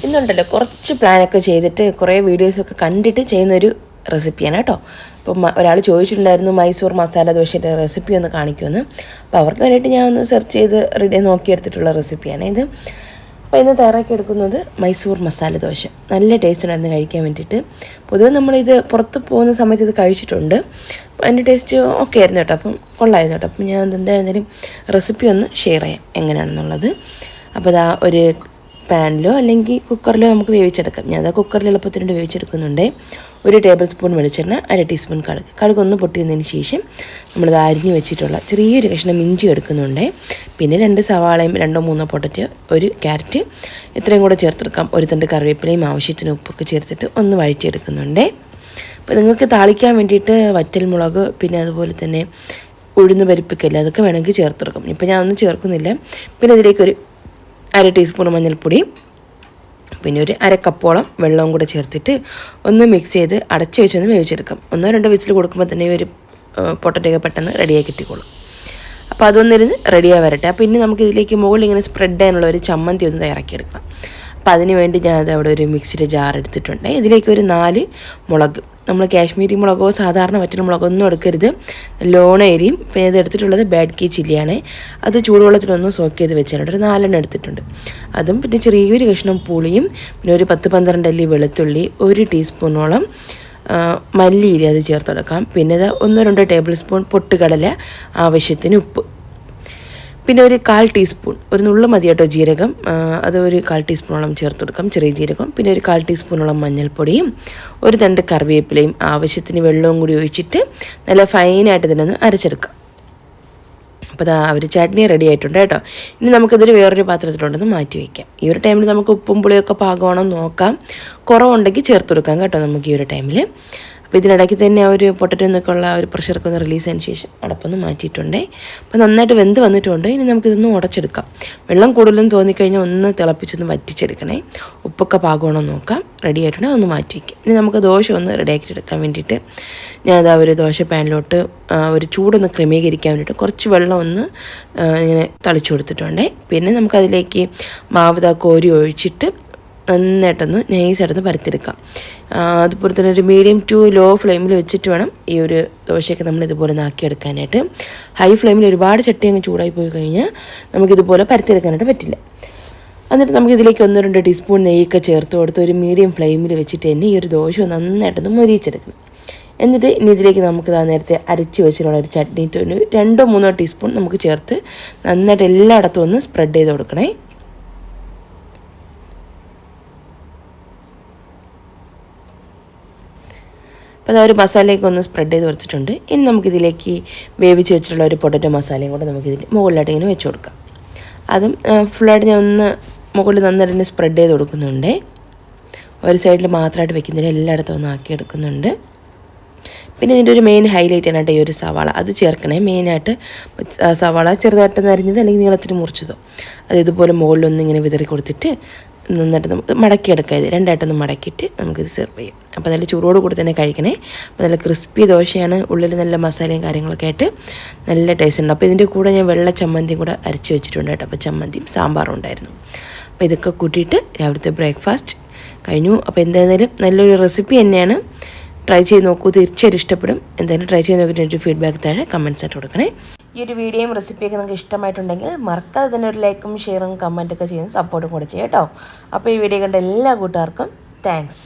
ഇന്നുണ്ടല്ലോ കുറച്ച് പ്ലാനൊക്കെ ചെയ്തിട്ട് കുറേ വീഡിയോസൊക്കെ കണ്ടിട്ട് ചെയ്യുന്നൊരു റെസിപ്പിയാണ് കേട്ടോ. അപ്പം ഒരാൾ ചോദിച്ചിട്ടുണ്ടായിരുന്നു മൈസൂർ മസാല ദോശയുടെ റെസിപ്പി ഒന്ന് കാണിക്കുമെന്ന്. അപ്പോൾ അവർക്ക് വേണ്ടിയിട്ട് ഞാൻ ഒന്ന് സെർച്ച് ചെയ്ത് നോക്കിയെടുത്തിട്ടുള്ള റെസിപ്പിയാണ് ഇത്. അപ്പോൾ ഇന്ന് തയ്യാറാക്കി എടുക്കുന്നത് മൈസൂർ മസാല ദോശ. നല്ല ടേസ്റ്റ് ഉണ്ടായിരുന്നു കഴിക്കാൻ വേണ്ടിയിട്ട്. പൊതുവെ നമ്മളിത് പുറത്ത് പോകുന്ന സമയത്ത് ഇത് കഴിച്ചിട്ടുണ്ട്. അതിൻ്റെ ടേസ്റ്റ് ഓക്കെ ആയിരുന്നു കേട്ടോ, അപ്പം കൊള്ളായിരുന്നു കേട്ടോ. അപ്പം ഞാൻ എന്തായാലും റെസിപ്പി ഒന്ന് ഷെയർ ചെയ്യാം എങ്ങനെയാണെന്നുള്ളത്. അപ്പോൾ ഇതാ ഒരു പാനിലോ അല്ലെങ്കിൽ കുക്കറിലോ നമുക്ക് വേവിച്ചെടുക്കാം. ഞാൻ അതാ കുക്കറിൽ എളുപ്പത്തിനുണ്ട് വേവിച്ചെടുക്കുന്നുണ്ട്. 1 ടേബിൾ സ്പൂൺ വെളിച്ചെണ്ണ, 1 ടീസ്പൂൺ കടുക് ഒന്ന് പൊട്ടിയതിന് ശേഷം നമ്മളിത് അരിഞ്ഞ് വെച്ചിട്ടുള്ള ചെറിയൊരു കഷ്ണം ഇഞ്ചി എടുക്കുന്നുണ്ട്. പിന്നെ 2 സവാളയും 2-3 പൊട്ടറ്റോ, 1 ക്യാരറ്റ് ഇത്രയും കൂടെ ചേർത്തെടുക്കാം. 1 തണ്ട് കറിവേപ്പിലയും ആവശ്യത്തിന് ഉപ്പൊക്കെ ചേർത്തിട്ട് ഒന്ന് വഴറ്റിയെടുക്കുന്നുണ്ട്. അപ്പോൾ നിങ്ങൾക്ക് താളിക്കാൻ വേണ്ടിയിട്ട് വറ്റൽമുളക് പിന്നെ അതുപോലെ തന്നെ ഉഴുന്ന് പരിപ്പിക്കല്ല അതൊക്കെ വേണമെങ്കിൽ ചേർത്തെടുക്കാം. ഇപ്പോൾ ഞാൻ ഒന്നും ചേർക്കുന്നില്ല. പിന്നെ ഇതിലേക്കൊരു 1/2 ടീസ്പൂൺ മഞ്ഞൾപ്പൊടി പിന്നെ ഒരു 1/2 കപ്പോളം വെള്ളവും കൂടെ ചേർത്തിട്ട് ഒന്ന് മിക്സ് ചെയ്ത് അടച്ച് വെച്ചൊന്ന് വേവിച്ചെടുക്കാം. 1-2 വിസിൽ കൊടുക്കുമ്പോൾ തന്നെ ഒരു പൊട്ടറ്റൊക്കെ പെട്ടെന്ന് റെഡിയായി കിട്ടിക്കോളും. അപ്പോൾ അതൊന്നിരുന്ന് റെഡിയായി വരട്ടെ. അപ്പോൾ ഇനി നമുക്ക് ഇതിലേക്ക് മുകളിൽ ഇങ്ങനെ സ്പ്രെഡ് ചെയ്യാനുള്ള ഒരു ചമ്മന്തി ഒന്ന് തയ്യാറാക്കിയെടുക്കണം. അപ്പോൾ അതിന് വേണ്ടി ഞാൻ അവിടെ ഒരു മിക്സിയുടെ ജാർ എടുത്തിട്ടുണ്ട്. ഇതിലേക്ക് ഒരു 4 മുളക്, നമ്മൾ കാശ്മീരി മുളകോ സാധാരണ മറ്റൊരു മുളകൊന്നും എടുക്കരുത്, ലോണ എരിയും. പിന്നെ ഇത് എടുത്തിട്ടുള്ളത് ബാഡ്കി ചില്ലിയാണ്. അത് ചൂടുവെള്ളത്തിലൊന്ന് സോക്ക് ചെയ്ത് വെച്ചിട്ടുണ്ട്. ഒരു 4 എണ്ണം എടുത്തിട്ടുണ്ട്. അതും പിന്നെ ചെറിയൊരു കഷ്ണം പുളിയും പിന്നെ ഒരു 10-12 അല്ലി വെളുത്തുള്ളി, 1 ടീസ്പൂണോളം മല്ലിയില അത് ചേർത്ത് കൊടുക്കാം. പിന്നെ ഇത് 1-2 ടേബിൾ സ്പൂൺ പൊട്ടുകടല, ആവശ്യത്തിന് ഉപ്പ്, പിന്നെ ഒരു 1/4 ടീസ്പൂൺ ഒരു നുള്ളു മതി കേട്ടോ ജീരകം, അത് ഒരു 1/4 ടീസ്പൂണോളം ചേർത്ത് കൊടുക്കാം, ചെറിയ ജീരകം. പിന്നെ ഒരു 1/4 ടീസ്പൂണോളം മഞ്ഞൾപ്പൊടിയും 1 തണ്ട് കറിവേപ്പിലയും ആവശ്യത്തിന് വെള്ളവും കൂടി ഒഴിച്ചിട്ട് നല്ല ഫൈനായിട്ട് തന്നെ ഒന്ന് അരച്ചെടുക്കാം. അപ്പോൾ അതാ ഒരു ചട്നി റെഡി ആയിട്ടുണ്ട് കേട്ടോ. ഇനി നമുക്കിതൊരു വേറൊരു പാത്രത്തിലുണ്ടെന്ന് മാറ്റി വയ്ക്കാം. ഈ ഒരു ടൈമിൽ നമുക്ക് ഉപ്പും പുളിയൊക്കെ പാകമാണോ നോക്കാം. കുറവുണ്ടെങ്കിൽ ചേർത്ത് കൊടുക്കാം കേട്ടോ നമുക്ക് ഈ ഒരു ടൈമിൽ. അപ്പോൾ ഇതിനിടയ്ക്ക് തന്നെ ആ ഒരു പൊട്ടറ്റോ എന്നൊക്കെ ഉള്ള ഒരു പ്രഷറൊക്കെ ഒന്ന് റിലീസ് ചെയ്തതിന് ശേഷം അടപ്പൊന്ന് മാറ്റിയിട്ടുണ്ട്. അപ്പോൾ നന്നായിട്ട് വെന്ത് വന്നിട്ടുണ്ട്. ഇനി നമുക്കിതൊന്ന് ഉടച്ചെടുക്കാം. വെള്ളം കൂടുതലും തോന്നിക്കഴിഞ്ഞാൽ ഒന്ന് തിളപ്പിച്ചൊന്ന് വറ്റിച്ചെടുക്കണേ. ഉപ്പൊക്കെ പാകമാണോ നോക്കാം. റെഡി ആയിട്ടുണ്ട്, ഒന്ന് മാറ്റി വയ്ക്കാം. ഇനി നമുക്ക് ദോശ ഒന്ന് റെഡിയാക്കിയെടുക്കാൻ വേണ്ടിയിട്ട് ഞാനതാ ഒരു ദോശ പാനിലോട്ട് ഒരു ചൂടൊന്ന് ക്രമീകരിക്കാൻ വേണ്ടിയിട്ട് കുറച്ച് വെള്ളം ഒന്ന് ഇങ്ങനെ തളിച്ചു കൊടുത്തിട്ടുണ്ട്. പിന്നെ നമുക്കതിലേക്ക് മാവ് കോരി ഒഴിച്ചിട്ട് നന്നായിട്ടൊന്ന് നൈസായിട്ടൊന്ന് പരത്തിയെടുക്കാം. അതുപോലെ തന്നെ ഒരു മീഡിയം ടു ലോ ഫ്ലെയിമിൽ വെച്ചിട്ട് വേണം ഈ ഒരു ദോശയൊക്കെ നമ്മൾ ഇതുപോലെ നാക്കിയെടുക്കാനായിട്ട്. ഹൈ ഫ്ലെയിമിൽ ഒരുപാട് ചട്ടി അങ്ങ് ചൂടായി പോയി കഴിഞ്ഞാൽ നമുക്കിതുപോലെ പരത്തിയെടുക്കാനായിട്ട് പറ്റില്ല. എന്നിട്ട് നമുക്കിതിലേക്ക് 1-2 ടീസ്പൂൺ നെയ്യൊക്കെ ചേർത്ത് കൊടുത്ത് ഒരു മീഡിയം ഫ്ലെയിമിൽ വെച്ചിട്ട് തന്നെ ഈ ഒരു ദോശ നന്നായിട്ടൊന്ന് മൊരിയിച്ചെടുക്കണം. എന്നിട്ട് ഇനി ഇതിലേക്ക് നമുക്ക് നേരത്തെ അരച്ച് വെച്ചിട്ടുള്ള ഒരു ചട്നി 2-3 ടീസ്പൂൺ നമുക്ക് ചേർത്ത് നന്നായിട്ട് എല്ലായിടത്തും ഒന്ന് സ്പ്രെഡ് ചെയ്ത് കൊടുക്കണേ. അപ്പോൾ അതൊരു മസാലയൊക്കെ ഒന്ന് സ്പ്രെഡ് ചെയ്ത് വെച്ചിട്ടുണ്ട്. ഇനി നമുക്കിതിലേക്ക് വേവിച്ച് വെച്ചിട്ടുള്ള ഒരു പൊട്ടറ്റോ മസാലയും കൂടെ നമുക്കിതിൽ മുകളിലായിട്ട് ഇങ്ങനെ വെച്ച് കൊടുക്കാം. അതും ഫുള്ളായിട്ട് ഞാൻ ഒന്ന് മുകളിൽ നന്നായിട്ട് തന്നെ സ്പ്രെഡ് ചെയ്ത് കൊടുക്കുന്നുണ്ട്. ഒരു സൈഡിൽ മാത്രമായിട്ട് വെക്കുന്നില്ല, എല്ലായിടത്തും ഒന്ന് ആക്കിയെടുക്കുന്നുണ്ട്. പിന്നെ ഇതിൻ്റെ ഒരു മെയിൻ ഹൈലൈറ്റ് ആണ് ഈ ഒരു സവാള, അത് ചേർക്കണേ. മെയിനായിട്ട് സവാള ചെറുതായിട്ട് നരിഞ്ഞത് അല്ലെങ്കിൽ നീളത്തിന് മുറിച്ചതോ അത് ഇതുപോലെ മുകളിലൊന്നിങ്ങനെ വിതറി കൊടുത്തിട്ട് നന്നായിട്ട് നമുക്ക് മടക്കിയെടുക്കാം. ഇത് രണ്ടായിട്ടൊന്ന് മടക്കിയിട്ട് നമുക്കിത് സെർവ് ചെയ്യാം. അപ്പോൾ നല്ല ചൂടോട് കൂടി തന്നെ കഴിക്കണേ. അപ്പോൾ നല്ല ക്രിസ്പി ദോശയാണ്, ഉള്ളിൽ നല്ല മസാലയും കാര്യങ്ങളൊക്കെ ആയിട്ട് നല്ല ടേസ്റ്റ് ഉണ്ട്. അപ്പോൾ ഇതിൻ്റെ കൂടെ ഞാൻ വെള്ള ചമ്മന്തിയും കൂടെ അരച്ച് വെച്ചിട്ടുണ്ട് കേട്ടോ. അപ്പോൾ ചമ്മന്തിയും സാമ്പാറും ഉണ്ടായിരുന്നു. അപ്പോൾ ഇതൊക്കെ കൂട്ടിയിട്ട് രാവിലത്തെ ബ്രേക്ക്ഫാസ്റ്റ് കഴിഞ്ഞു. അപ്പോൾ എന്തായാലും നല്ലൊരു റെസിപ്പി തന്നെയാണ്. ട്രൈ ചെയ്ത് നോക്കൂ, തീർച്ചയായിട്ടും ഇഷ്ടപ്പെടും. എന്തായാലും ട്രൈ ചെയ്ത് നോക്കിയിട്ട് ഒരു ഫീഡ്ബാക്ക് താഴെ കമൻസ് ആയിട്ട് കൊടുക്കണേ. ഈ ഒരു വീഡിയോയും റെസിപ്പിയൊക്കെ നിങ്ങൾക്ക് ഇഷ്ടമായിട്ടുണ്ടെങ്കിൽ മറക്കാതെ തന്നെ ഒരു ലൈക്കും ഷെയറും കമൻറ്റൊക്കെ ചെയ്യുന്ന സപ്പോർട്ടും കൂടെ ചെയ്യാം കേട്ടോ. അപ്പോൾ ഈ വീഡിയോ കണ്ട എല്ലാ കൂട്ടുകാർക്കും താങ്ക്സ്.